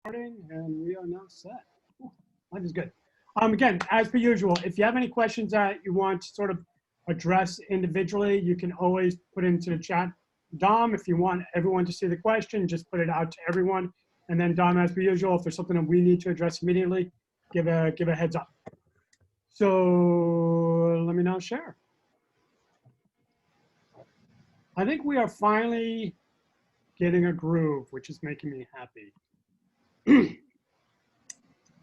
And we are now set. Life is good. Again, as per usual, if you have any questions that you want to sort of address individually, you can always put into the chat. Dom, if you want everyone to see the question, just put it out to everyone. And then Dom, as per usual, if there's something that we need to address immediately, give a heads up. So let me now share. I think we are finally getting a groove, which is making me happy.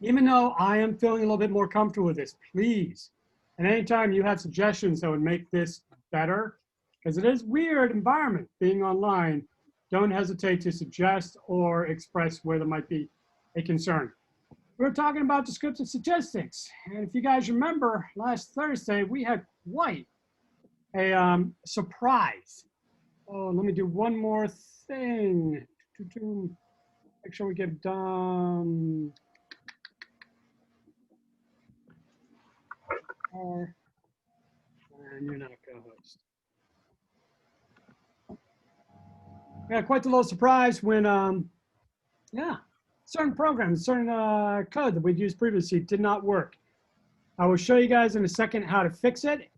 Even though I am feeling a little bit more comfortable with this, please, and anytime you have suggestions that would make this better, because it is weird environment being online, don't hesitate to suggest or express where there might be a concern. We're talking about descriptive statistics, and if you guys remember, last Thursday we had quite a surprise. Oh, let me do one more thing to make sure we get done. And you're not a co-host. Yeah, quite the little surprise when, certain programs, certain code that we'd used previously did not work. I will show you guys in a second how to fix it.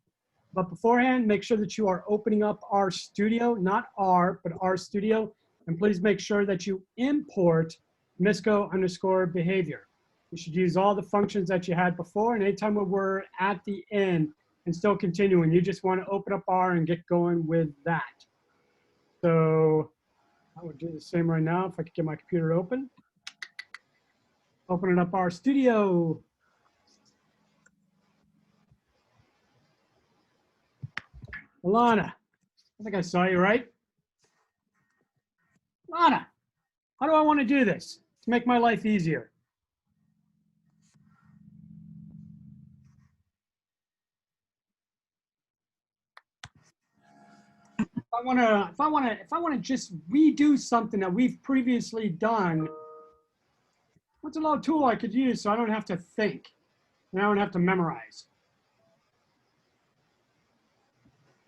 But beforehand, make sure that you are opening up our studio, not R, but our studio. And please make sure that you import misco_behavior. You should use all the functions that you had before. And anytime we're at the end and still continuing, you just want to open up R and get going with that. So I would do the same right now if I could get my computer open. Opening up our studio. Alana, I think I saw you, right? Alana, how do I want to do this to make my life easier? If I want to just redo something that we've previously done, what's a little tool I could use so I don't have to think and I don't have to memorize?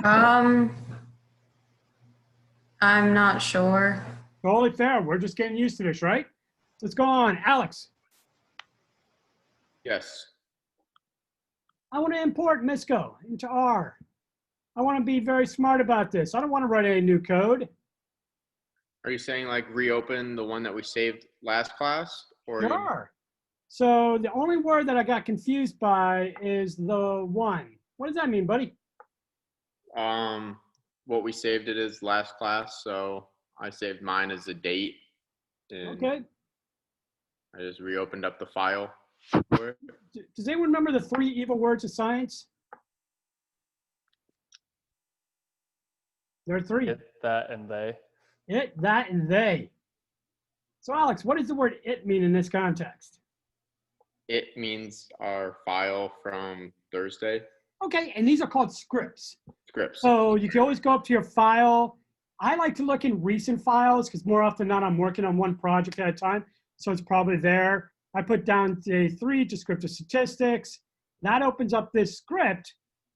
I'm not sure. Totally fair. We're just getting used to this, right? Let's go on. Alex. Yes. I want to import Misco into R. I want to be very smart about this. I don't want to write any new code. Are you saying like reopen the one that we saved last class? Or Sure. So the only word that I got confused by is the one. What does that mean, buddy? What we saved it as last class, so I saved mine as a date. And Okay. I just reopened up the file for it. Does anyone remember the 3 evil words of science? There are 3. It, that, and they. It, that, and they. So Alex, what does the word it mean in this context? It means our file from Thursday. Okay, and these are called scripts. Scripts. So you can always go up to your file. I like to look in recent files because more often than not, I'm working on one project at a time. So it's probably there. I put down day 3, descriptive statistics. That opens up this script.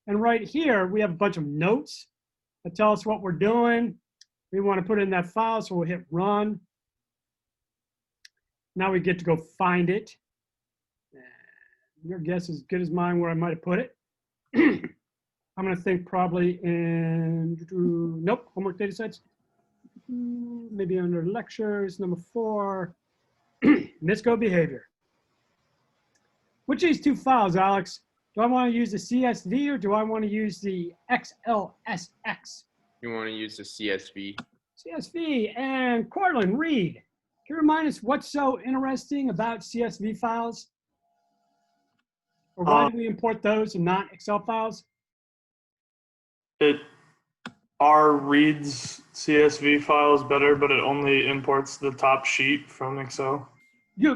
And right here, we have a bunch of notes that tell us what we're doing. We want to put it in that file, so we'll hit run. Now we get to go find it. Your guess is as good as mine where I might have put it. I'm going to think probably in, nope, homework data sets. Maybe under lectures, number 4, Misco behavior. Which of these 2 files, Alex? Do I want to use the CSV or do I want to use the XLSX? You want to use the CSV. CSV. And Cortland, Reed, can you remind us what's so interesting about CSV files? Or why do we import those and not Excel files? R reads CSV files better, but it only imports the top sheet from Excel.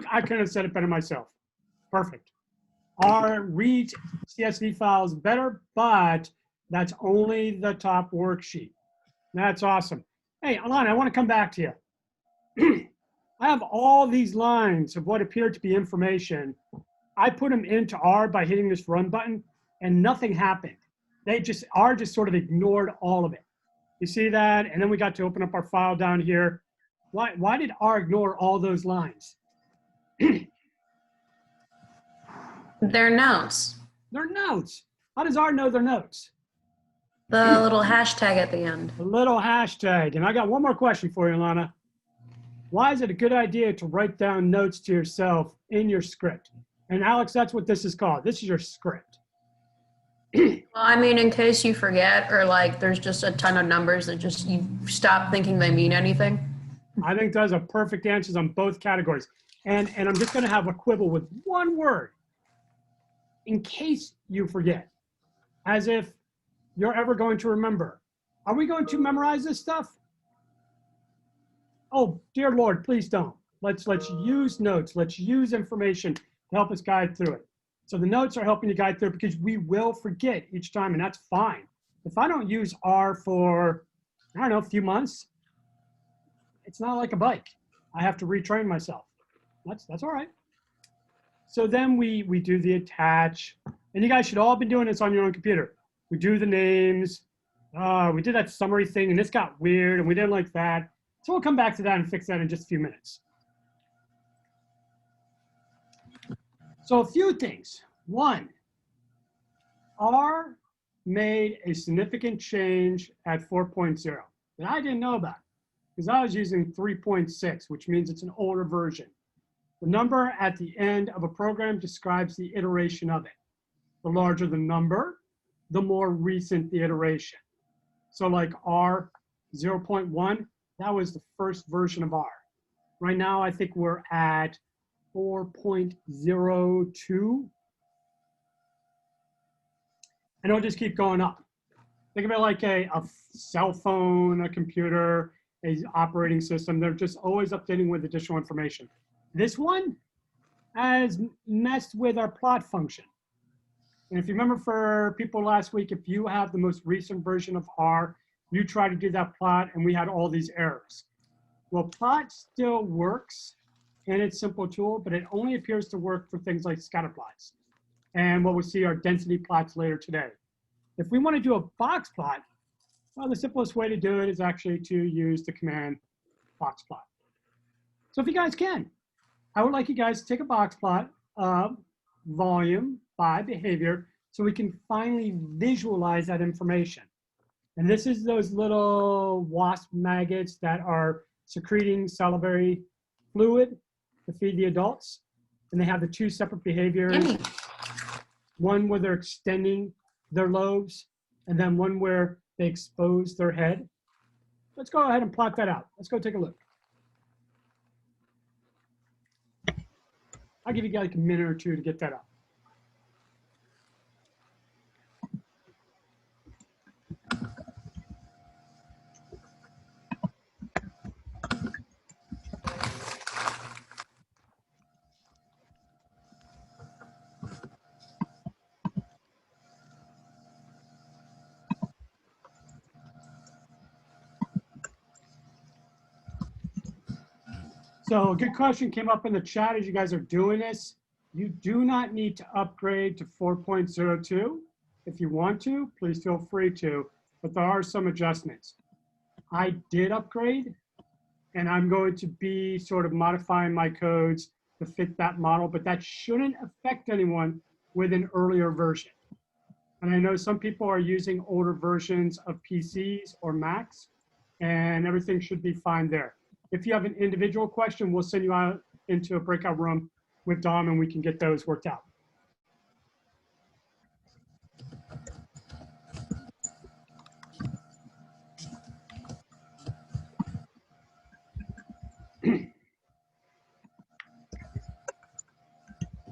I couldn't have said it better myself. Perfect. R reads CSV files better, but that's only the top worksheet. That's awesome. Hey, Alana, I want to come back to you. I have all these lines of what appear to be information. I put them into R by hitting this run button, and nothing happened. R just sort of ignored all of it. You see that? And then we got to open up our file down here. Why did R ignore all those lines? Their notes. Their notes. How does R know their notes? The little hashtag at the end. A little hashtag. And I got one more question for you, Lana. Why is it a good idea to write down notes to yourself in your script? And Alex, that's what this is called. This is your script. Well, I mean, in case you forget or like there's just a ton of numbers that just you stop thinking they mean anything. I think those are perfect answers on both categories. And I'm just going to have a quibble with one word in case you forget, as if you're ever going to remember. Are we going to memorize this stuff? Oh, dear Lord, please don't. Let's use notes. Let's use information to help us guide through it. So the notes are helping you guide through it because we will forget each time, and that's fine. If I don't use R for, I don't know, a few months, it's not like a bike. I have to retrain myself. That's all right. So then we do the attach, and you guys should all be doing this on your own computer. We do the names. We did that summary thing, and this got weird, and we didn't like that. So we'll come back to that and fix that in just a few minutes. So a few things. One, R made a significant change at 4.0 that I didn't know about because I was using 3.6, which means it's an older version. The number at the end of a program describes the iteration of it. The larger the number, the more recent the iteration. So like R 0.1, that was the first version of R. Right now, I think we're at 4.02. And it'll just keep going up. Think of it like a cell phone, a computer, an operating system. They're just always updating with additional information. This one has messed with our plot function. And if you remember for people last week, if you have the most recent version of R, you try to do that plot and we had all these errors. Well, plot still works in its simple tool, but it only appears to work for things like scatter plots. And what we'll see are density plots later today. If we want to do a box plot, well, the simplest way to do it is actually to use the command box plot. So if you guys can, I would like you guys to take a box plot of volume by behavior so we can finally visualize that information. And this is those little wasp maggots that are secreting salivary fluid to feed the adults. And they have the two separate behaviors. Yummy. One where they're extending their lobes, and then one where they expose their head. Let's go ahead and plot that out. Let's go take a look. I'll give you guys like a minute or two to get that up. So a good question came up in the chat as you guys are doing this. You do not need to upgrade to 4.02. If you want to, please feel free to, but there are some adjustments. I did upgrade, and I'm going to be sort of modifying my codes to fit that model, but that shouldn't affect anyone with an earlier version. And I know some people are using older versions of PCs or Macs, and everything should be fine there. If you have an individual question, we'll send you out into a breakout room with Dom and we can get those worked out.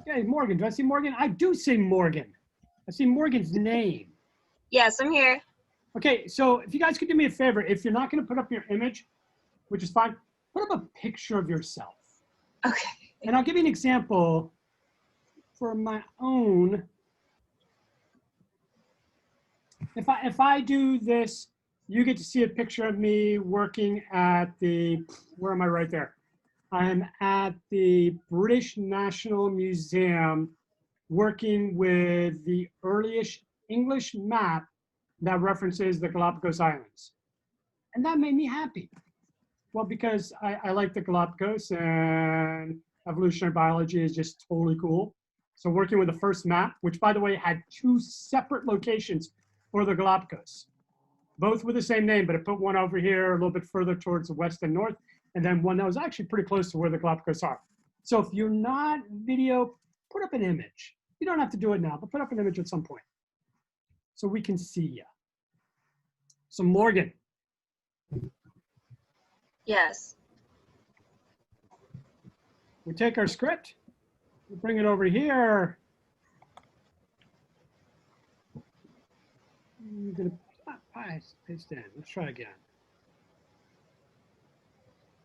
Okay, Morgan, do I see Morgan? I do see Morgan. I see Morgan's name. Yes, I'm here. Okay, so if you guys could do me a favor, if you're not gonna put up your image, which is fine, put up a picture of yourself. Okay. And I'll give you an example for my own. If I do this, you get to see a picture of me working at the, where am I right there? I'm at the British National Museum working with the earliest English map that references the Galapagos Islands. And that made me happy. Well, because I like the Galapagos and evolutionary biology is just totally cool. So working with the first map, which by the way had 2 separate locations for the Galapagos, both with the same name, but it put one over here a little bit further towards the west and north, and then one that was actually pretty close to where the Galapagos are. So if you're not video, put up an image. You don't have to do it now, but put up an image at some point so we can see you. So Morgan. Yes. We take our script, we bring it over here. I'm gonna paste in. Let's try again.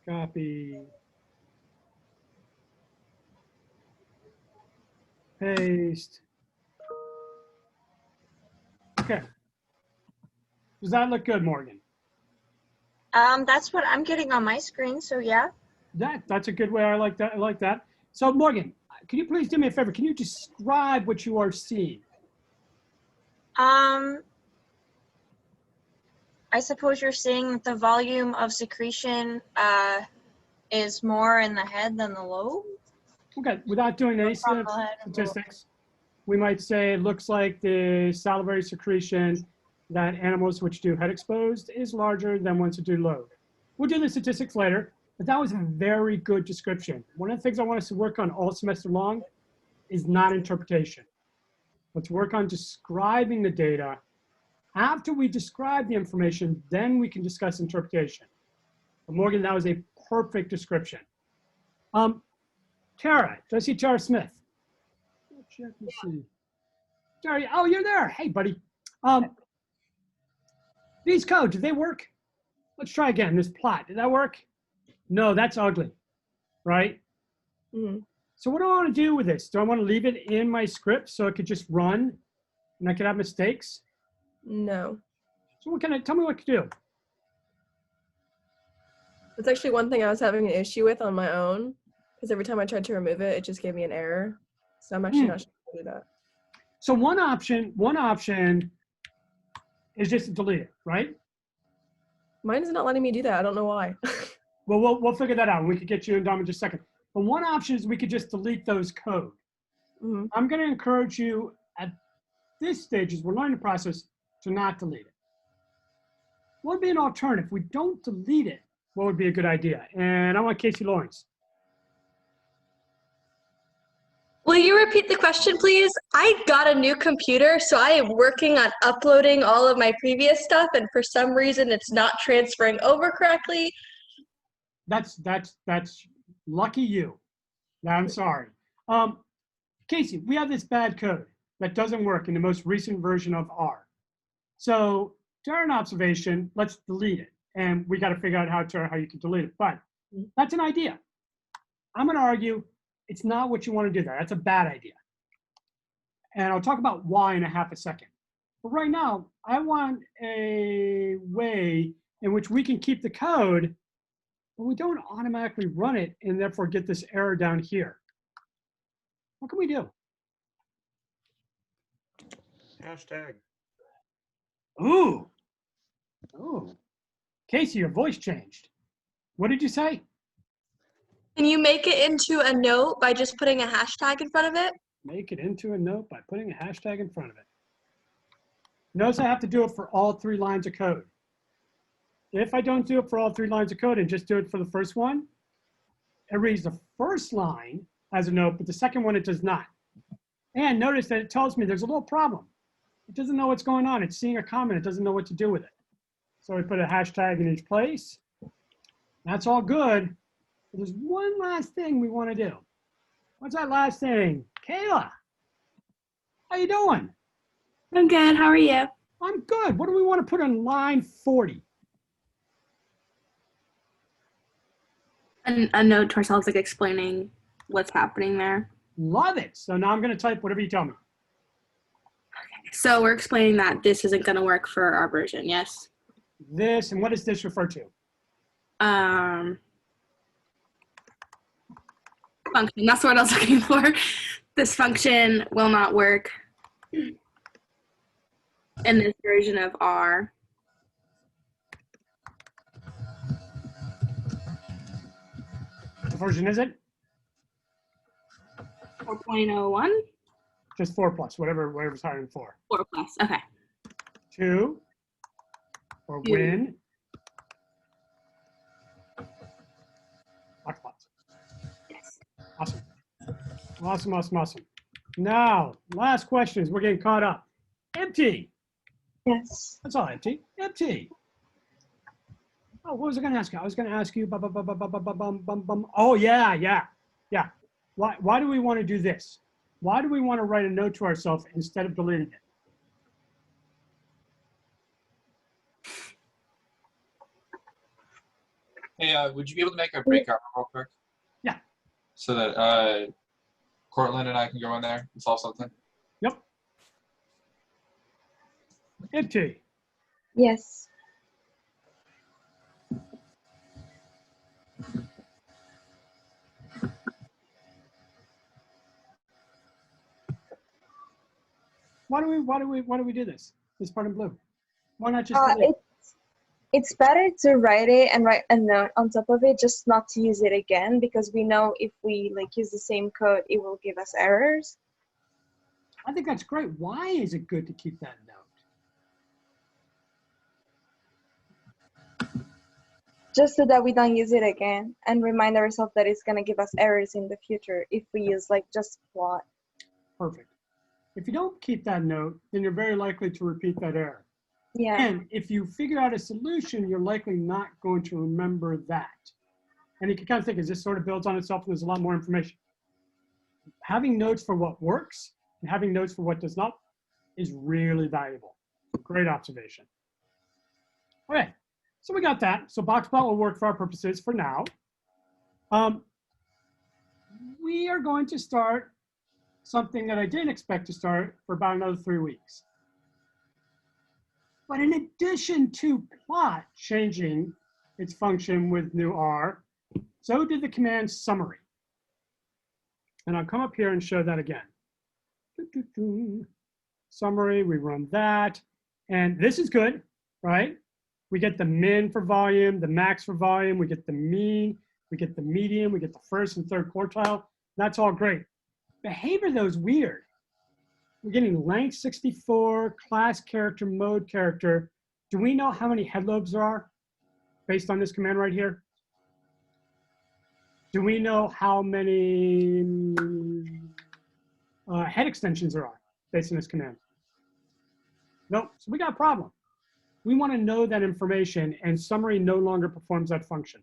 Copy. Paste. Okay. Does that look good, Morgan? That's what I'm getting on my screen, so yeah. That's a good way. I like that. I like that. So Morgan, can you please do me a favor? Can you describe what you are seeing? I suppose you're seeing that the volume of secretion is more in the head than the lobe? Okay, without doing any From the head and the lobe. statistics, we might say it looks like the salivary secretion that animals which do head exposed is larger than ones who do lobe. We'll do the statistics later, but that was a very good description. One of the things I want us to work on all semester long is not interpretation. Let's work on describing the data. After we describe the information, then we can discuss interpretation. But Morgan, that was a perfect description. Tara, do I see Tara Smith? Check and see. Tara, oh, you're there. Hey, buddy. These codes, do they work? Let's try again. This plot, did that work? No, that's ugly, right? Mm-hmm. So what do I want to do with this? Do I want to leave it in my script so it could just run and I could have mistakes? No. So what can I, tell me what to do. That's actually one thing I was having an issue with on my own, because every time I tried to remove it, it just gave me an error. So I'm actually not sure how to do that. So one option is just to delete it, right? Mine is not letting me do that. I don't know why. Well, we'll figure that out. We could get you and Dom in just a second. But one option is we could just delete those code. Mm-hmm. I'm going to encourage you at this stage, as we're learning the process, to not delete it. What would be an alternative? If we don't delete it, what would be a good idea? And I want Casey Lawrence. Will you repeat the question, please? I got a new computer, so I am working on uploading all of my previous stuff, and for some reason, it's not transferring over correctly. That's lucky you. I'm sorry. Casey, we have this bad code that doesn't work in the most recent version of R. So during observation, let's delete it. And we got to figure out how you can delete it. But that's an idea. I'm going to argue it's not what you want to do there. That's a bad idea. And I'll talk about why in a half a second. But right now, I want a way in which we can keep the code, but we don't automatically run it and therefore get this error down here. What can we do? Hashtag. Ooh. Oh. Casey, your voice changed. What did you say? Can you make it into a note by just putting a hashtag in front of it? Make it into a note by putting a hashtag in front of it. Notice I have to do it for all 3 lines of code. If I don't do it for all 3 lines of code and just do it for the first one, it reads the first line as a note, but the second one it does not. And notice that it tells me there's a little problem. It doesn't know what's going on. It's seeing a comment. It doesn't know what to do with it. So we put a hashtag in each place. That's all good. But there's one last thing we want to do. What's that last thing? Kayla, how you doing? I'm good. How are you? I'm good. What do we want to put on line 40? A note to ourselves, like explaining what's happening there. Love it. So now I'm going to type whatever you tell me. So we're explaining that this isn't going to work for our version, yes? This, and what does this refer to? Function. That's what I was looking for. This function will not work in this version of R. What version is it? 4.01? Just 4 plus, whatever's higher than 4. 4 plus. Okay. 2, or Two. win. Box plots. Yes. Awesome. Awesome, awesome, awesome. Now, last questions. We're getting caught up. Empty. Yes. That's all empty. Empty. Oh, what was I going to ask you? I was going to ask you. Oh, yeah. Why do we want to do this? Why do we want to write a note to ourselves instead of deleting it? Hey, would you be able to make a breakout real quick? Yeah. So that Cortland and I can go in there and solve something? Yep. Empty. Yes. Why do we do this? This part in blue. Why not just delete? It's better to write it and write a note on top of it, just not to use it again, because we know if we use the same code, it will give us errors. I think that's great. Why is it good to keep that note? Just so that we don't use it again and remind ourselves that it's going to give us errors in the future if we use just plot. Perfect. If you don't keep that note, then you're very likely to repeat that error. Yeah. And if you figure out a solution, you're likely not going to remember that. And you can kind of think, as this sort of builds on itself, and there's a lot more information. Having notes for what works and having notes for what does not is really valuable. Great observation. Okay, so we got that. So boxplot will work for our purposes for now. We are going to start something that I didn't expect to start for about another 3 weeks. But in addition to plot changing its function with new R, so did the command summary. And I'll come up here and show that again. Summary, we run that. And this is good, right? We get the min for volume, the max for volume, we get the mean, we get the median, we get the first and third quartile. That's all great. Behavior, though, is weird. We're getting length 64, class character, mode character. Do we know how many head lobes there are based on this command right here? Do we know how many head extensions there are based on this command? Nope, so we got a problem. We want to know that information, and summary no longer performs that function.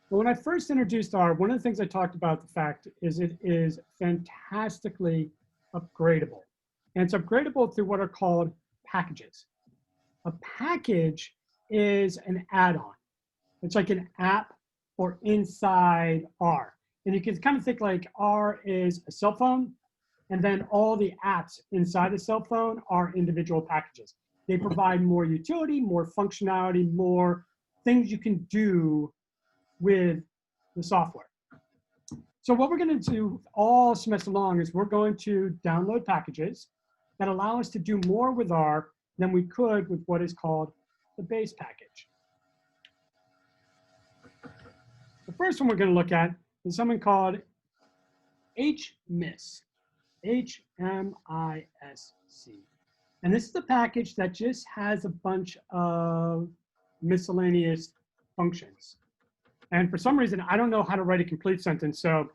But when I first introduced R, one of the things I talked about the fact is it is fantastically upgradable. And it's upgradable through what are called packages. A package is an add-on. It's like an app for inside R. And you can kind of think like R is a cell phone, and then all the apps inside the cell phone are individual packages. They provide more utility, more functionality, more things you can do with the software. So what we're going to do all semester long is we're going to download packages that allow us to do more with R than we could with what is called the base package. The first one we're going to look at is something called HMISC, H-M-I-S-C. And this is the package that just has a bunch of miscellaneous functions. And for some reason, I don't know how to write a complete sentence. So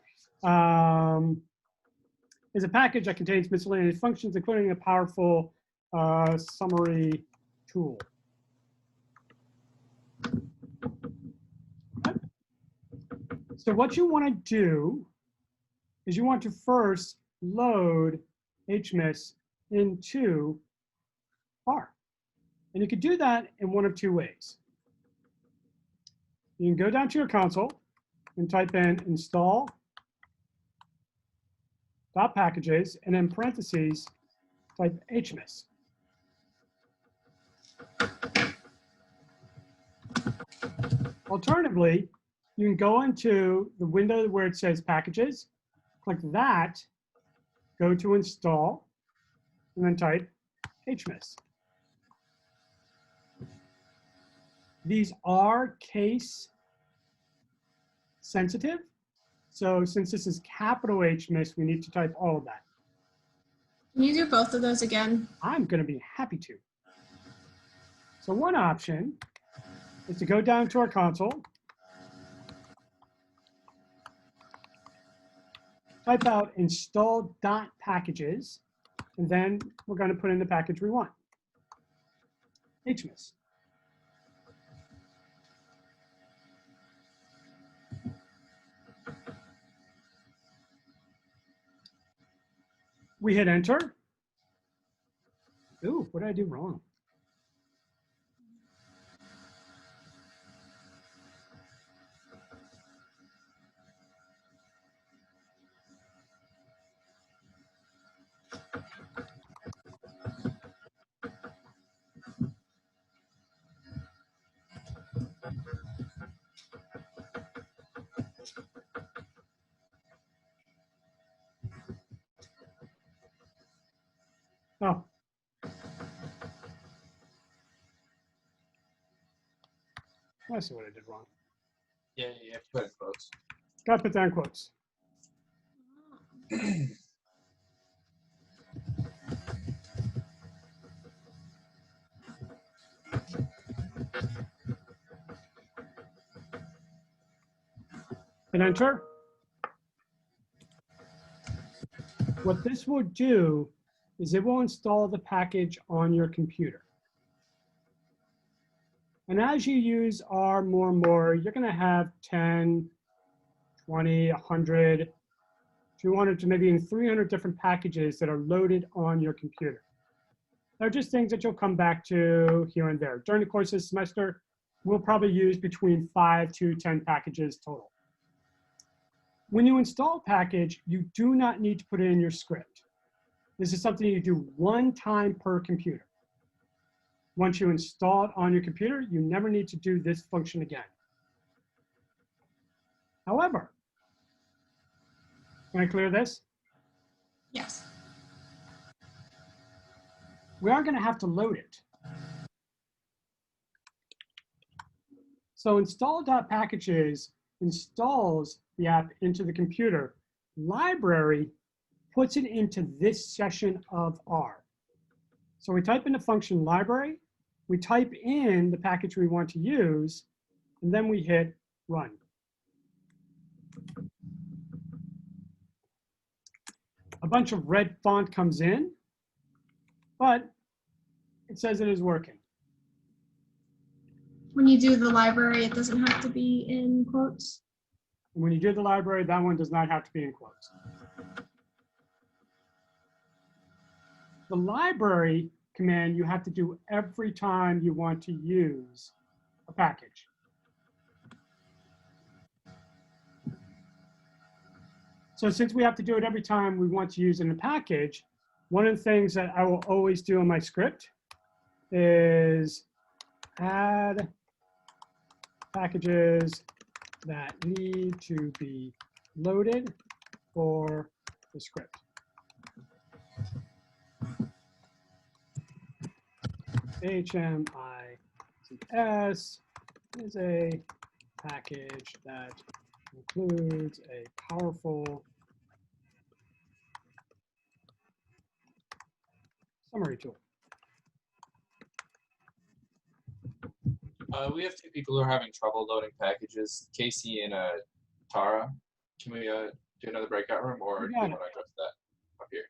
is a package that contains miscellaneous functions, including a powerful summary tool. Okay. So what you want to do is you want to first load HMIS into R. And you could do that in one of two ways. You can go down to your console and type in install .packages and in parentheses type HMIS. Alternatively, you can go into the window where it says packages, click that, go to install, and then type HMIS. These are case sensitive, So since this is capital H miss, we need to type all of that. Can you do both of those again? I'm going to be happy to. So one option is to go down to our console, type out install.packages, and then we're going to put in the package we want, HMIS. We hit enter. Ooh, what did I do wrong? Oh. I see what I did wrong. Yeah, put it quotes. Got to put down quotes. Hit enter. What this will do is it will install the package on your computer. And as you use R more and more, you're going to have 10, 20, 100, 200 to maybe even 300 different packages that are loaded on your computer. They're just things that you'll come back to here and there. During the course of the semester, we'll probably use between 5 to 10 packages total. When you install a package, you do not need to put it in your script. This is something you do one time per computer. Once you install it on your computer, you never need to do this function again. However, can I clear this? Yes. We are going to have to load it. So install.packages installs the app into the computer. Library puts it into this session of R. So we type in the function library, we type in the package we want to use, and then we hit run. A bunch of red font comes in, but it says it is working. When you do the library, it doesn't have to be in quotes. And when you do the library, that one does not have to be in quotes. The library command you have to do every time you want to use a package. So since we have to do it every time we want to use in a package, one of the things that I will always do in my script is add packages that need to be loaded for the script. HMICS is a package that includes a powerful summary tool. We have two people who are having trouble loading packages, Casey and Tara. Can we do another breakout room, or do you want to address that up here?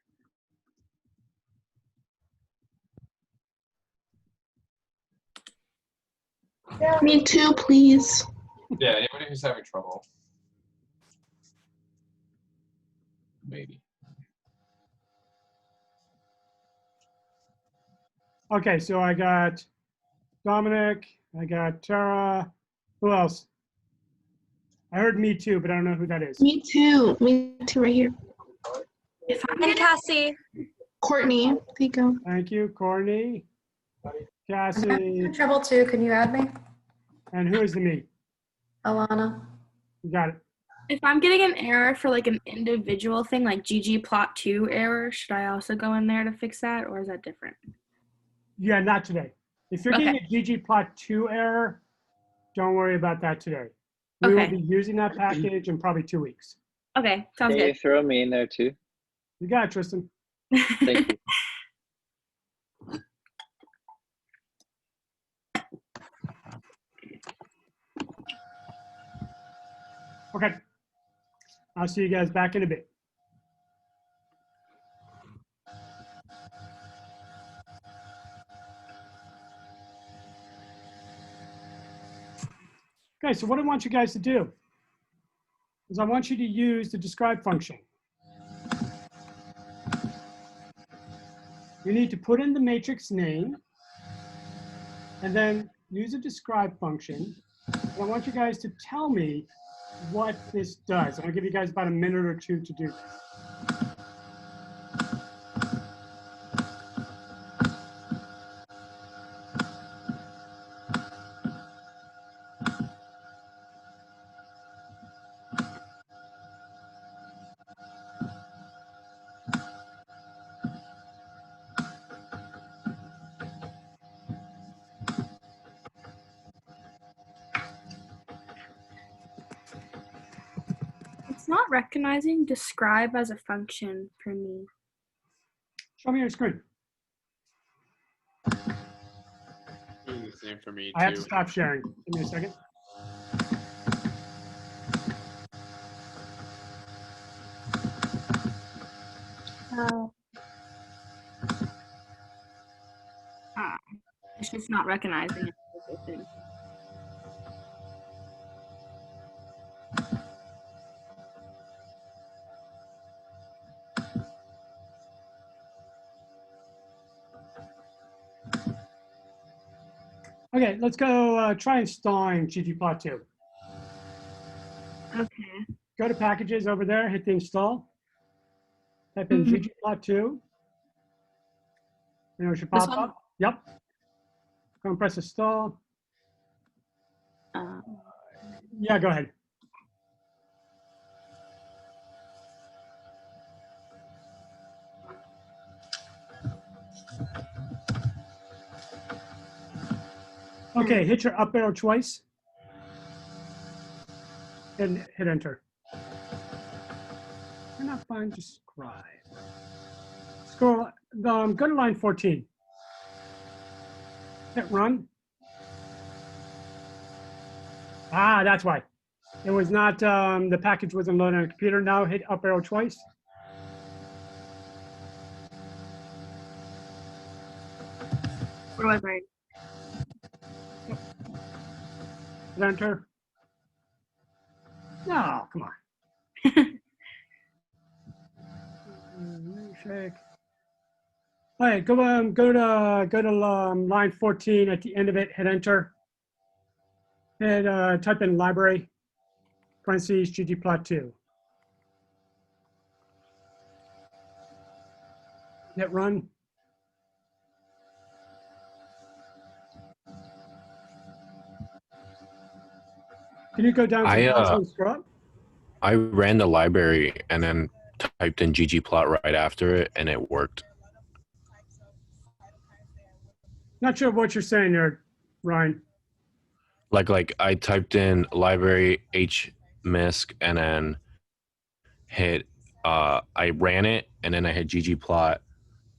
Me too, please. Yeah, anybody who's having trouble. Maybe. Okay, so I got Dominic, I got Tara. Who else? I heard me too, but I don't know who that is. Me too. Me too, right here. And Cassie. Courtney. There you go. Thank you, Courtney. Cassie. I'm in trouble too. Can you add me? And who is the me? Alana. You got it. If I'm getting an error for like an individual thing, like ggplot2 error, should I also go in there to fix that, or is that different? Yeah, not today. If you're getting a ggplot2 error, don't worry about that today. We will be using that package in probably 2 weeks. Okay, sounds Can you good. throw me in there too? You got it, Tristan. Thank you. Okay. I'll see you guys back in a bit. Okay, so what I want you guys to do is I want you to use the describe function. You need to put in the matrix name and then use a describe function. And I want you guys to tell me what this does. I'm gonna give you guys about a minute or two to do this. It's not recognizing describe as a function for me. Show me your screen. Doing the same for me I have to too. stop sharing. Give me a second. It's just not recognizing it. Okay, let's go try installing ggplot2. Okay. Go to packages over there, hit the install. Type in ggplot2. You know, it should pop up. Yep. Go and press install. Yeah, go ahead. Okay, hit your up arrow twice and hit enter. You're not fine, describe. Scroll, go to line 14. Hit run. Ah, that's why. It was not, the package wasn't loaded on a computer. Now hit up arrow twice. What was I? Hit enter. No, come on. Shake. All right, go to line 14 at the end of it. Hit enter. And type in library, parentheses, ggplot2. Hit run. Can you go down to the console and scroll up? I ran the library and then typed in ggplot right after it, and it worked. Not sure what you're saying there, Ryan. Like I typed in library hmisc and then hit I ran it and then I hit ggplot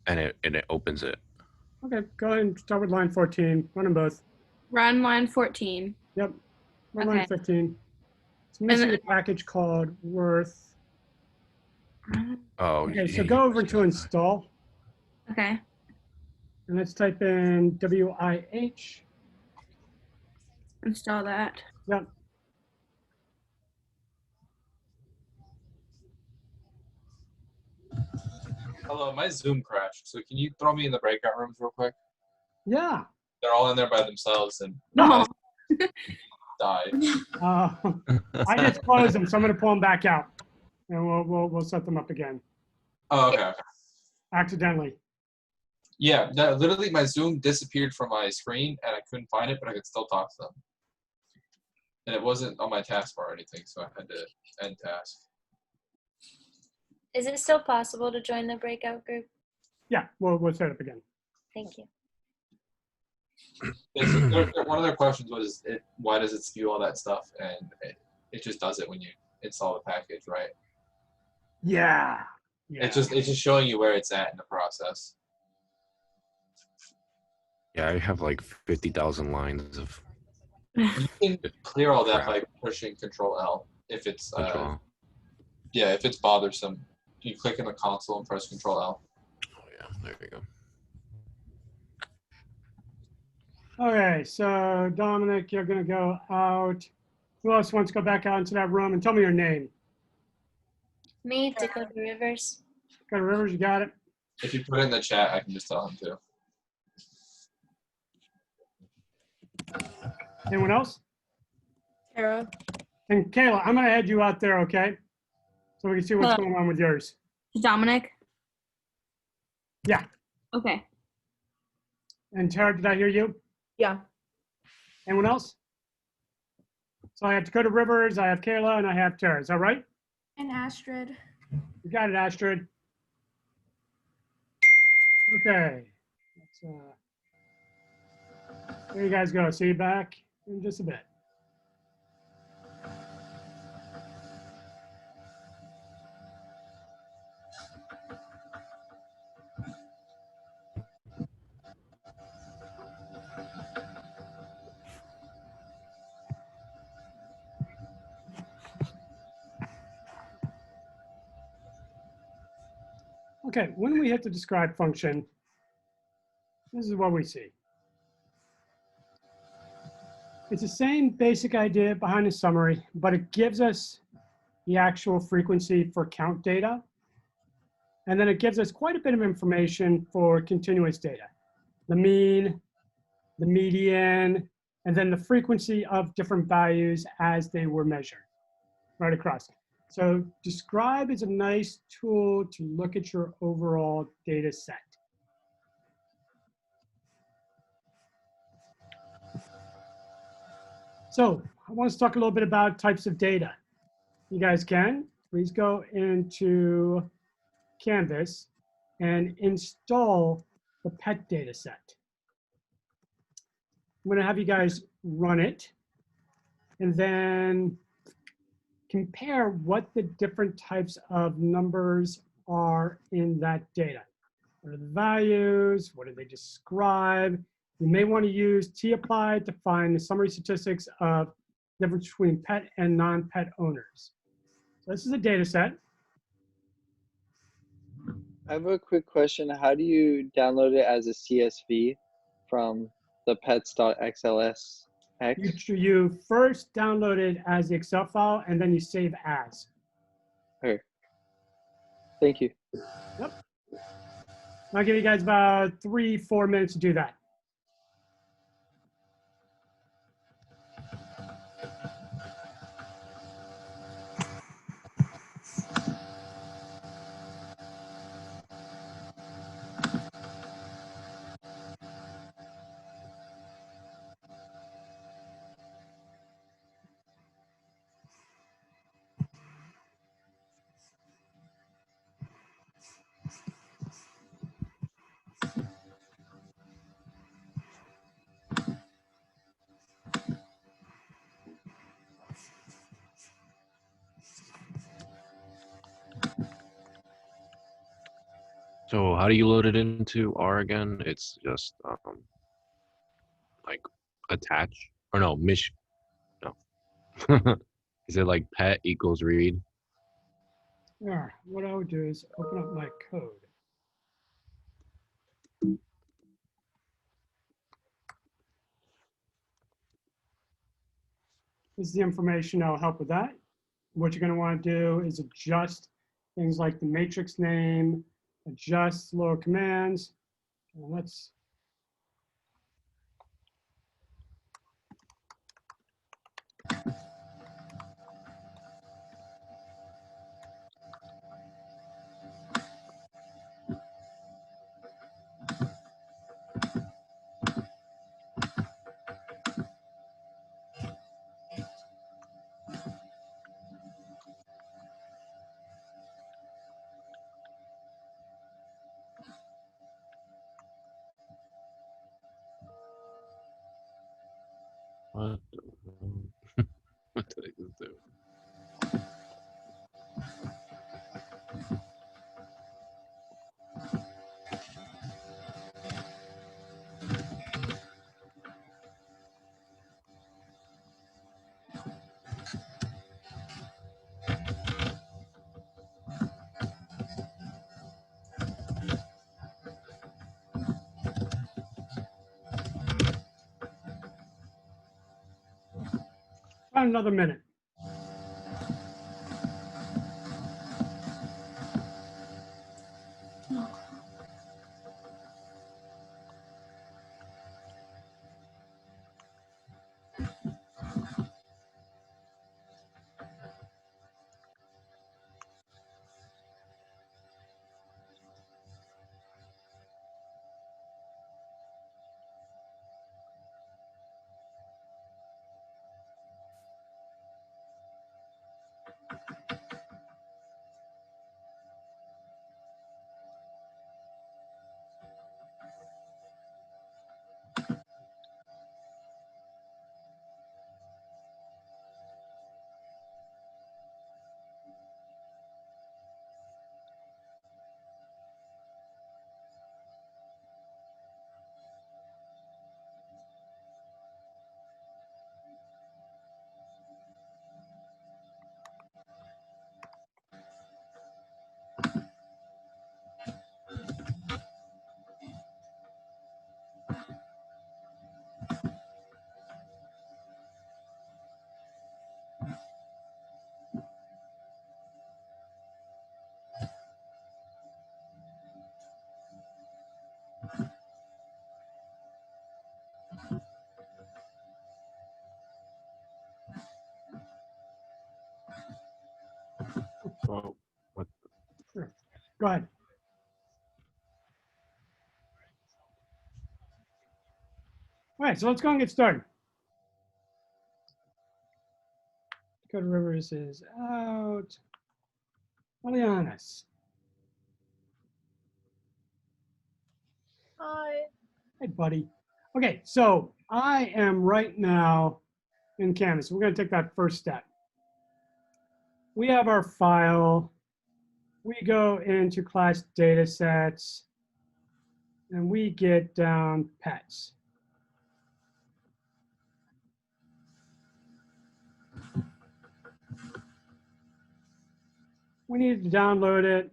and it opens it. Okay, go ahead and start with line 14. Run them both. Run line 14. Yep. Run Okay. line 15. It's missing a package called worth. Oh. Okay, so go over to install. Okay. And let's type in WIH. Install that. Yep. Hello, my Zoom crashed. So can you throw me in the breakout rooms real quick? Yeah. They're all in there by themselves and No. died. I just closed them, so I'm going to pull them back out, and we'll set them up again. Oh, okay. Accidentally. Yeah, literally my Zoom disappeared from my screen and I couldn't find it, but I could still talk to them. And it wasn't on my taskbar or anything, so I had to end task. Is it still possible to join the breakout group? Yeah, we'll set it up again. Thank you. One of their questions was, why does it spew all that stuff? And it just does it when you install the package, right? Yeah. Yeah. It's just showing you where it's at in the process. Yeah, I have like 50,000 lines of You can clear all that crap. by pushing Control L if it's Control. yeah, if it's bothersome. You click in the console and press Control L. Oh yeah, there we go. Okay, so Dominic, you're gonna go out. Who else wants to go back out into that room and tell me your name? Me, Dakota Rivers. Go to Rivers, you got it. If you put it in the chat, I can just tell him to. Anyone else? Tara. And Kayla, I'm gonna head you out there, okay? So we can see what's Hello. going on with yours. Dominic? Yeah. Okay. And Tara, did I hear you? Yeah. Anyone else? So I have Dakota Rivers, I have Kayla, and I have Tara. Is that right? And Astrid. You got it, Astrid. Okay. Let's, there you guys go. See you back in just a bit. Okay, when we hit the describe function, this is what we see. It's the same basic idea behind the summary, but it gives us the actual frequency for count data. And then it gives us quite a bit of information for continuous data. The mean, the median, and then the frequency of different values as they were measured right across. So describe is a nice tool to look at your overall data set. So I want to talk a little bit about types of data. You guys can, please go into Canvas and install the pet data set. I'm going to have you guys run it and then compare what the different types of numbers are in that data. What are the values? What do they describe? You may want to use tapply to find the summary statistics of the difference between pet and non-pet owners. So this is a data set. I have a quick question. How do you download it as a CSV from the pets.xlsx? You first download it as the Excel file and then you save as. Okay. Thank you. Yep. I'll give you guys about 3-4 minutes to do that. So how do you load it into R again? It's just like attach or no, no. Is it like pet equals read? Yeah, what I would do is open up my code. This is the information that will help with that. What you're going to want to do is adjust things like the matrix name, adjust lower commands. And let's What the hell? What did I just do? About another minute. Well, what? Sure. Go ahead. All right, so let's go and get started. Dakota Rivers is out. Elianis. Hi. Hey, buddy. Okay, so I am right now in Canvas. We're going to take that first step. We have our file. We go into class data sets, and we get down pets. We need to download it.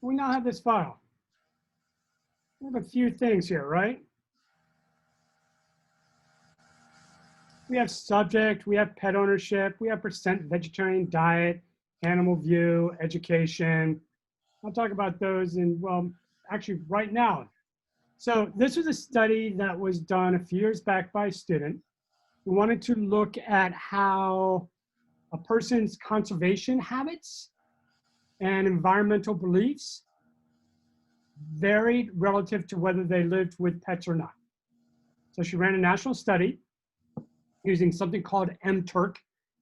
We now have this file. We have a few things here, right? We have subject, we have pet ownership, we have percent vegetarian diet, animal view, education. I'll talk about those in, well, actually right now. So this was a study that was done a few years back by a student who wanted to look at how a person's conservation habits and environmental beliefs varied relative to whether they lived with pets or not. So she ran a national study using something called mTurk,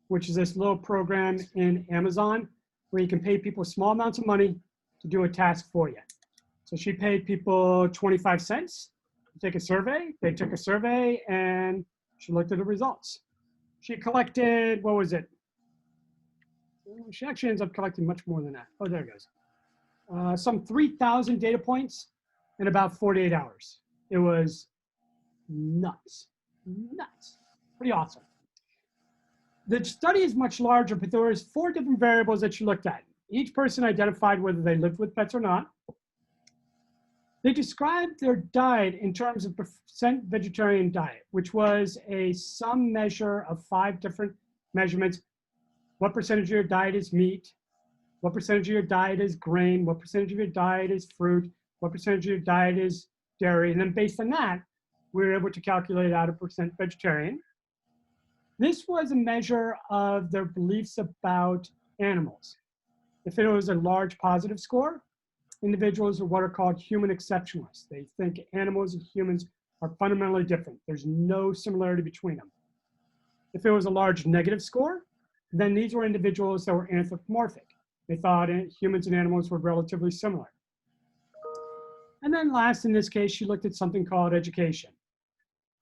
which is this little program in Amazon where you can pay people small amounts of money to do a task for you. So she paid people 25 cents to take a survey. They took a survey and she looked at the results. She collected, what was it? She actually ends up collecting much more than that. Oh, there it goes. Some 3,000 data points in about 48 hours. It was nuts, nuts. Pretty awesome. The study is much larger, but there was 4 different variables that she looked at. Each person identified whether they lived with pets or not. They described their diet in terms of percent vegetarian diet, which was a sum measure of 5 different measurements. What percentage of your diet is meat? What percentage of your diet is grain? What percentage of your diet is fruit? What percentage of your diet is dairy? And then based on that, we were able to calculate out a percent vegetarian. This was a measure of their beliefs about animals. If it was a large positive score, individuals are what are called human exceptionalists. They think animals and humans are fundamentally different. There's no similarity between them. If it was a large negative score, then these were individuals that were anthropomorphic. They thought humans and animals were relatively similar. And then last, in this case, she looked at something called education.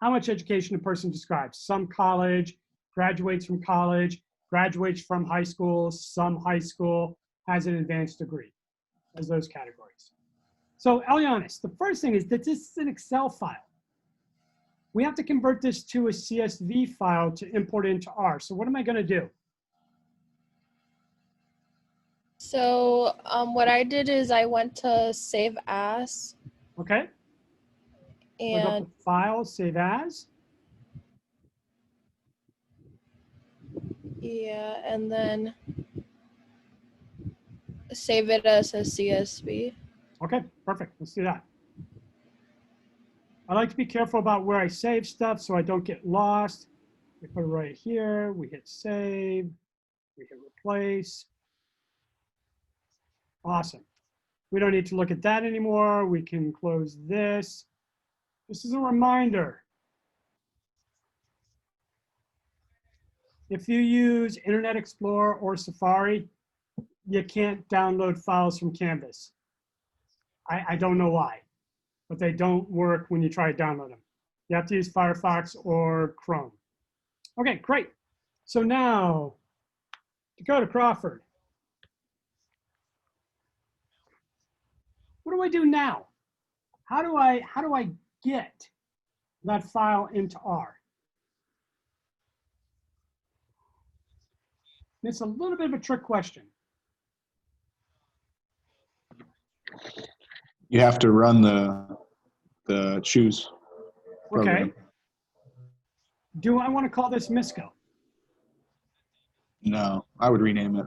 How much education a person describes. Some college, graduates from college, graduates from high school, some high school, has an advanced degree, as those categories. So Elianis, the first thing is that this is an Excel file. We have to convert this to a CSV file to import it into R. So what am I going to do? So what I did is I went to save as, Okay. Look up and the file, save as. yeah, and then save it as a CSV. Okay, perfect. Let's do that. I like to be careful about where I save stuff so I don't get lost. We put it right here. We hit save. We hit replace. Awesome. We don't need to look at that anymore. We can close this. This is a reminder. If you use Internet Explorer or Safari, you can't download files from Canvas. I don't know why, but they don't work when you try to download them. You have to use Firefox or Chrome. Okay, great. So now, Dakota Crawford. What do I do now? How do I get that file into R? It's a little bit of a trick question. You have to run the choose program. Okay. Do I want to call this Misco? No, I would rename it.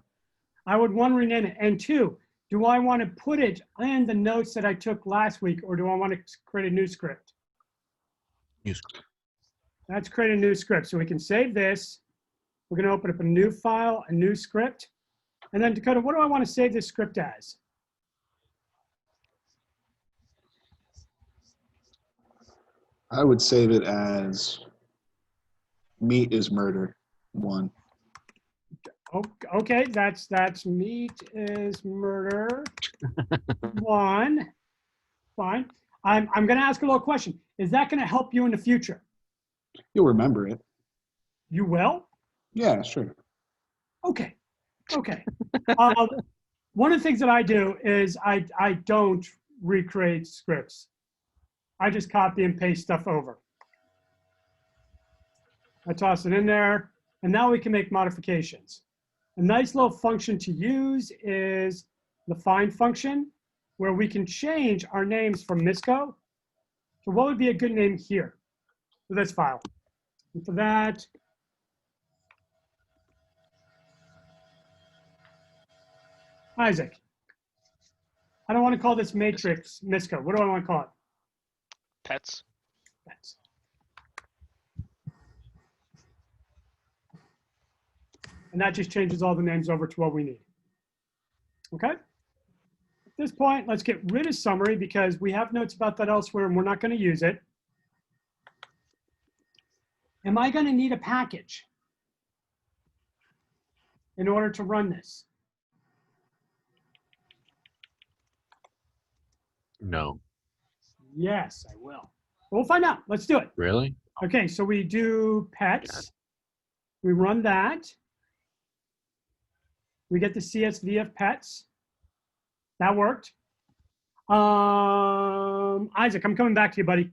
I would, one, rename it, and two, do I want to put it in the notes that I took last week, or do I want to create a new script? New script. Let's create a new script. So we can save this. We're going to open up a new file, a new script. And then Dakota, what do I want to save this script as? I would save it as meat is murder 1. Okay, that's meat is murder 1. Fine. I'm going to ask a little question. Is that going to help you in the future? You'll remember it. You will? Yeah, sure. Okay. Okay. One of the things that I do is I don't recreate scripts. I just copy and paste stuff over. I toss it in there, and now we can make modifications. A nice little function to use is the find function, where we can change our names from Misco to what would be a good name here for this file. And for that, Isaac. I don't want to call this matrix Misco. What do I want to call it? Pets. Pets. And that just changes all the names over to what we need. Okay? At this point, let's get rid of summary because we have notes about that elsewhere and we're not going to use it. Am I going to need a package in order to run this? No. Yes, I will. We'll find out. Let's do it. Really? Okay, so we do pets. We run that. We get the CSV of pets. That worked. Isaac, I'm coming back to you, buddy.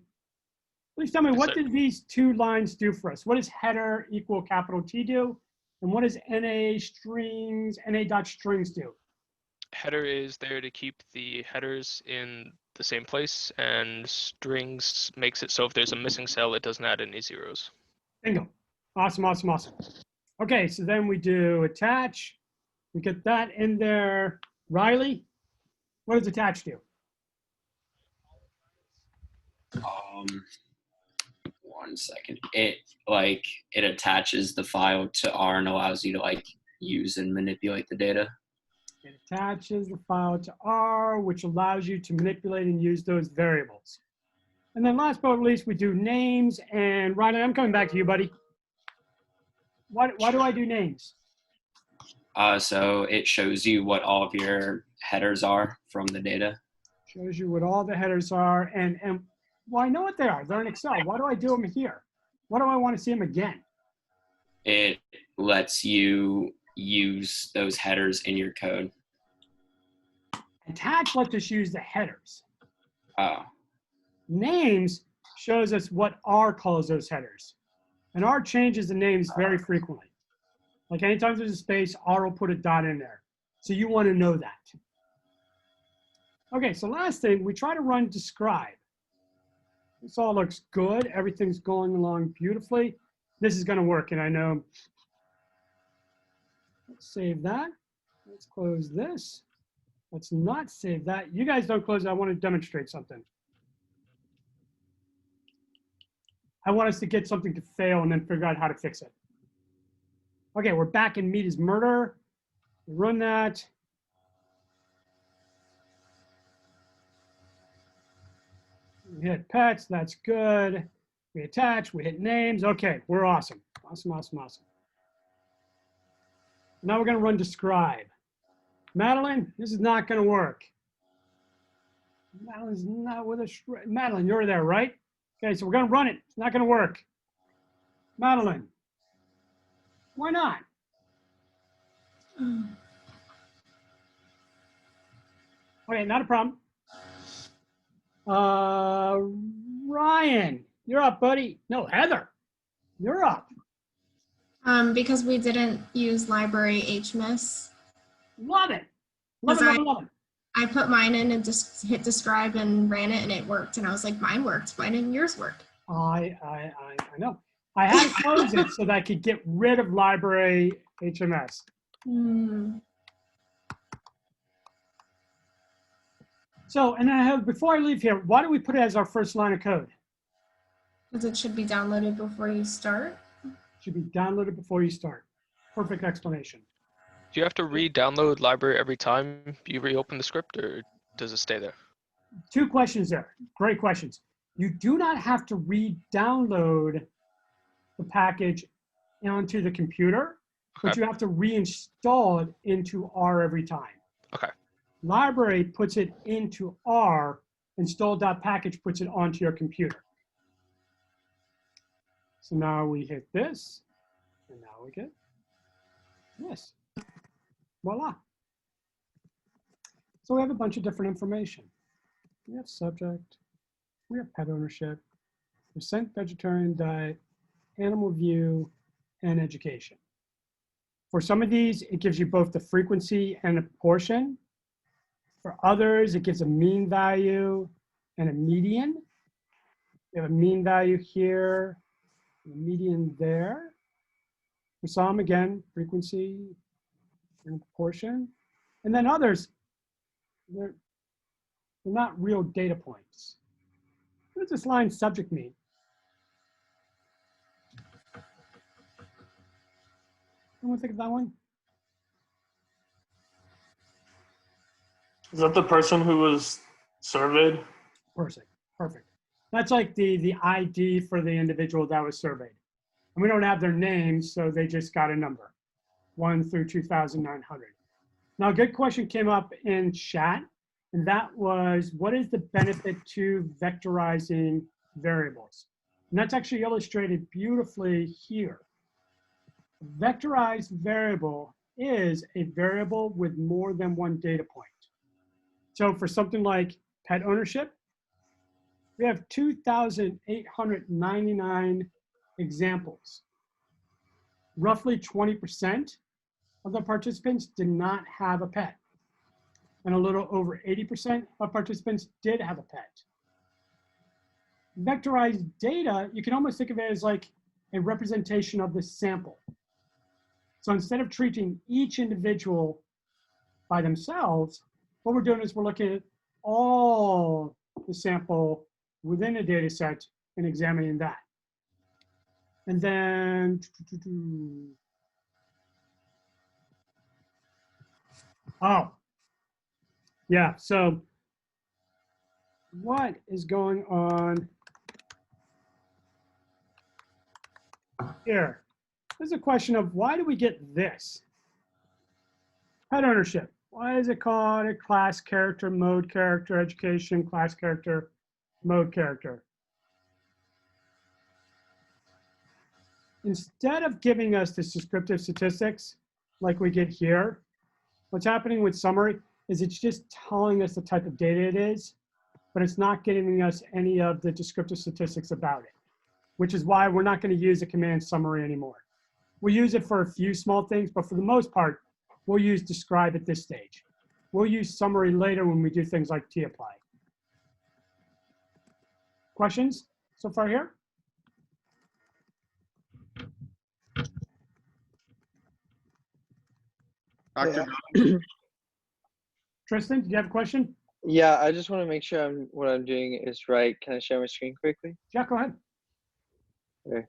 Please tell me, what did these two lines do for us? What does header equal capital T do? And what does na.strings do? Header is there to keep the headers in the same place, and strings makes it so if there's a missing cell, it doesn't add any zeros. Bingo. Awesome, awesome, awesome. Okay, so then we do attach. We get that in there. Riley, what does attach do? One second. It attaches the file to R and allows you to use and manipulate the data. It attaches the file to R, which allows you to manipulate and use those variables. And then last but not least, we do names. And Riley, I'm coming back to you, buddy. Why do I do names? So it shows you what all of your headers are from the data. Shows you what all the headers are. And well, I know what they are. They're in Excel. Why do I do them here? Why do I want to see them again? It lets you use those headers in your code. Attach lets us use the headers. Oh. Names shows us what R calls those headers. And R changes the names very frequently. Like anytime there's a space, R will put a dot in there. So you want to know that. Okay, so last thing, we try to run describe. This all looks good. Everything's going along beautifully. This is going to work, and I know. Let's save that. Let's close this. Let's not save that. You guys don't close it. I want to demonstrate something. I want us to get something to fail and then figure out how to fix it. Okay, we're back in meat is murder. Run that. We hit pets, that's good. We attach, we hit names. Okay, we're awesome. Awesome, awesome, awesome. Now we're gonna run describe. Madeline, this is not gonna work. Madeline's not with us. Madeline, you're there, right? Okay, so we're gonna run it. It's not gonna work. Madeline, why not? Okay, not a problem. Ryan, you're up, buddy. No, Heather, you're up. Because we didn't use library HMIS. Love it. Love it, love it, love it. I put mine in and just hit describe and ran it and it worked. And I was like, mine worked. Why didn't yours work? I know. I had to close it so that I could get rid of library HMS. So, and I have, before I leave here, why do we put it as our first line of code? Because it should be downloaded before you start. Should be downloaded before you start. Perfect explanation. Do you have to re-download library every time you reopen the script, or does it stay there? Two questions there. Great questions. You do not have to re-download the package onto the computer, but you have to reinstall it into R every time. Okay. Library puts it into R, install.package puts it onto your computer. So now we hit this, and now we get this. Voila. So we have a bunch of different information. We have subject, we have pet ownership, percent vegetarian diet, animal view, and education. For some of these, it gives you both the frequency and a portion. For others, it gives a mean value and a median. You have a mean value here, and a median there. For some, again, frequency and proportion. And then others, they're not real data points. What does this line subject mean? Anyone think of that one? Is that the person who was surveyed? Perfect, perfect. That's like the ID for the individual that was surveyed. And we don't have their names, so they just got a number, 1 through 2,900. Now, a good question came up in chat, and that was, what is the benefit to vectorizing variables? And that's actually illustrated beautifully here. A vectorized variable is a variable with more than one data point. So for something like pet ownership, we have 2,899 examples. Roughly 20% of the participants did not have a pet. And a little over 80% of participants did have a pet. Vectorized data, you can almost think of it as like a representation of the sample. So instead of treating each individual by themselves, what we're doing is we're looking at all the sample within a data set and examining that. And then, oh, yeah, so what is going on here? There's a question of why do we get this? Pet ownership. Why is it called a class character, mode character, education, class character, mode character? Instead of giving us the descriptive statistics like we get here, what's happening with summary is it's just telling us the type of data it is, but it's not giving us any of the descriptive statistics about it, which is why we're not going to use a command summary anymore. We use it for a few small things, but for the most part, We'll use describe at this stage. We'll use summary later when we do things like tapply. Questions so far here? Dr. Tristan, did you have a question? Yeah, I just want to make sure what I'm doing is right. Can I share my screen quickly? Yeah, go ahead. Okay.